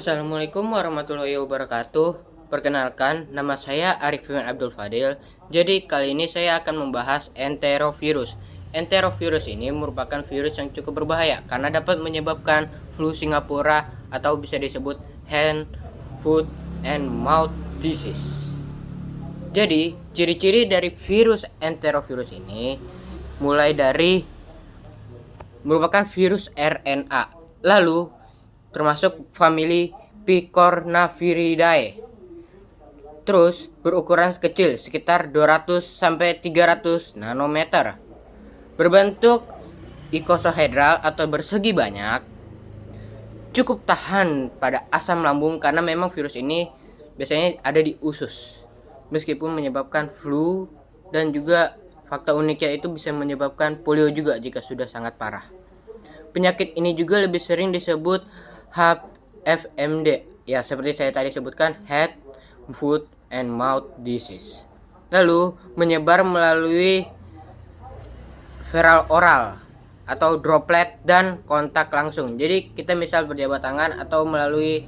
Assalamualaikum warahmatullahi wabarakatuh. Perkenalkan, nama saya Arif Abdul Fadil. Jadi kali ini saya akan membahas enterovirus. Enterovirus ini merupakan virus yang cukup berbahaya karena dapat menyebabkan flu Singapura atau bisa disebut hand, foot, and mouth disease. Jadi, ciri-ciri dari virus enterovirus ini mulai dari merupakan virus RNA. Lalu termasuk famili Picornaviridae. Terus berukuran kecil sekitar 200 sampai 300 nanometer. Berbentuk ikosohedral atau bersegi banyak. Cukup tahan pada asam lambung karena memang virus ini biasanya ada di usus. Meskipun menyebabkan flu dan juga fakta uniknya itu bisa menyebabkan polio juga jika sudah sangat parah. Penyakit ini juga lebih sering disebut HFMD, ya seperti saya tadi sebutkan, head, foot, and mouth disease. Lalu menyebar melalui viral oral atau droplet dan kontak langsung. Jadi kita misal berjabat tangan atau melalui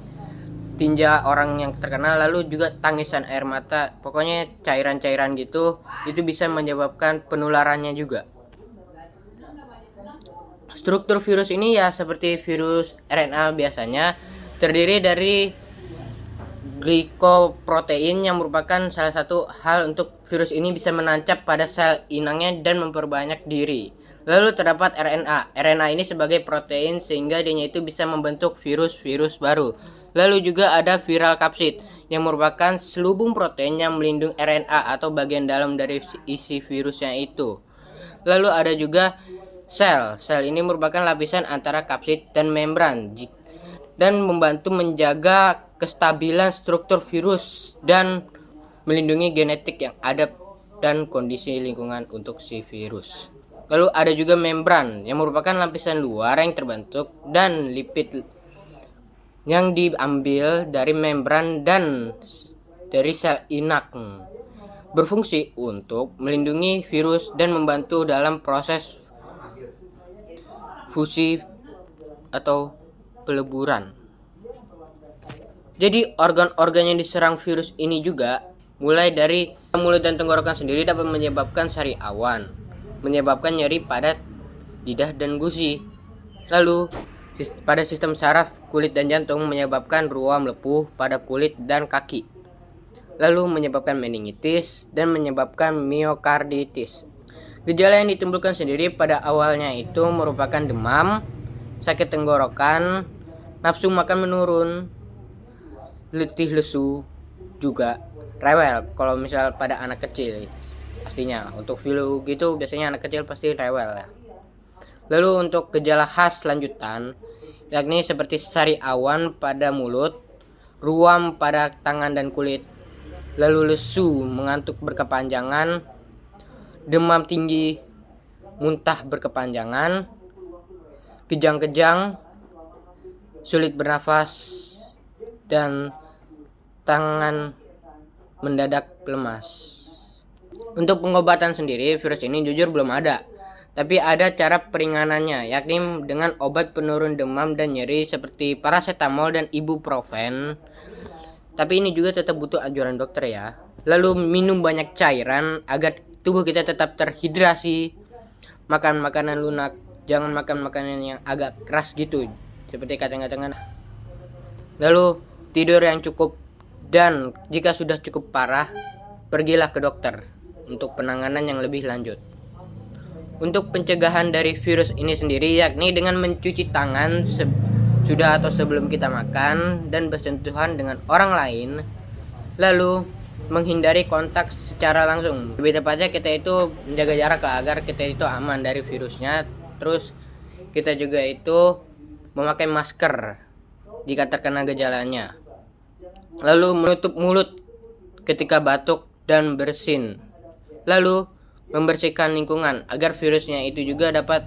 tinja orang yang terkena, lalu juga tangisan air mata, pokoknya cairan-cairan gitu, itu bisa menyebabkan penularannya juga. Struktur virus ini ya seperti virus RNA biasanya, terdiri dari glikoprotein yang merupakan salah satu hal untuk virus ini bisa menancap pada sel inangnya dan memperbanyak diri. Lalu terdapat RNA. RNA ini sebagai protein sehingga dia itu bisa membentuk virus-virus baru. Lalu juga ada viral kapsid yang merupakan selubung protein yang melindungi RNA atau bagian dalam dari isi virusnya itu. Lalu ada juga sel. Sel ini merupakan lapisan antara kapsid dan membran dan membantu menjaga kestabilan struktur virus dan melindungi genetik yang ada dan kondisi lingkungan untuk si virus. Lalu ada juga membran yang merupakan lapisan luar yang terbentuk dan lipid yang diambil dari membran dan dari sel inak, berfungsi untuk melindungi virus dan membantu dalam proses fusi atau peleburan. Jadi organ-organ yang diserang virus ini juga mulai dari mulut dan tenggorokan sendiri dapat menyebabkan sariawan, menyebabkan nyeri pada lidah dan gusi. Lalu pada sistem saraf, kulit dan jantung menyebabkan ruam lepuh pada kulit dan kaki. Lalu menyebabkan meningitis dan menyebabkan miokarditis. Gejala yang ditimbulkan sendiri pada awalnya itu merupakan demam, sakit tenggorokan, nafsu makan menurun, letih lesu, juga rewel. Kalau misal pada anak kecil, pastinya untuk flu gitu biasanya anak kecil pasti rewel ya. Lalu untuk gejala khas lanjutan, yakni seperti sariawan pada mulut, ruam pada tangan dan kulit, lalu lesu, mengantuk berkepanjangan, demam tinggi, muntah berkepanjangan, kejang-kejang, sulit bernafas, dan tangan mendadak lemas. Untuk pengobatan sendiri, virus ini jujur belum ada. Tapi ada cara peringanannya, yakni dengan obat penurun demam dan nyeri seperti paracetamol dan ibuprofen. Tapi ini juga tetap butuh anjuran dokter ya. Lalu minum banyak cairan agar tubuh kita tetap terhidrasi. Makan makanan lunak, jangan makan makanan yang agak keras gitu, seperti kacang-kacangan. Lalu tidur yang cukup, dan jika sudah cukup parah, pergilah ke dokter untuk penanganan yang lebih lanjut. Untuk pencegahan dari virus ini sendiri, yakni dengan mencuci tangan sudah atau sebelum kita makan dan bersentuhan dengan orang lain, lalu menghindari kontak secara langsung. Lebih tepatnya kita itu menjaga jarak lah, agar kita itu aman dari virusnya. Terus kita juga itu memakai masker jika terkena gejalanya. Lalu menutup mulut ketika batuk dan bersin. Lalu membersihkan lingkungan agar virusnya itu juga dapat,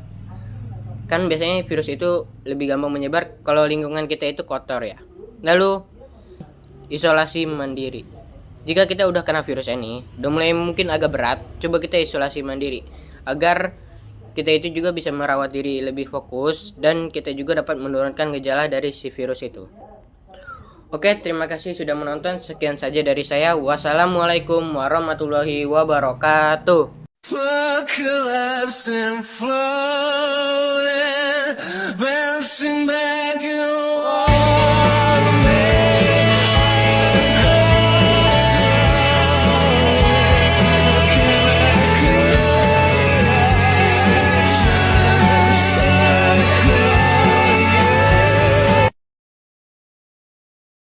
kan biasanya virus itu lebih gampang menyebar kalau lingkungan kita itu kotor ya. Lalu isolasi mandiri. Jika kita udah kena virus ini, udah mulai mungkin agak berat, coba kita isolasi mandiri agar kita itu juga bisa merawat diri lebih fokus dan kita juga dapat menurunkan gejala dari si virus itu. Oke, terima kasih sudah menonton. Sekian saja dari saya. Wassalamualaikum warahmatullahi wabarakatuh. Collapsing, floating, bouncing back.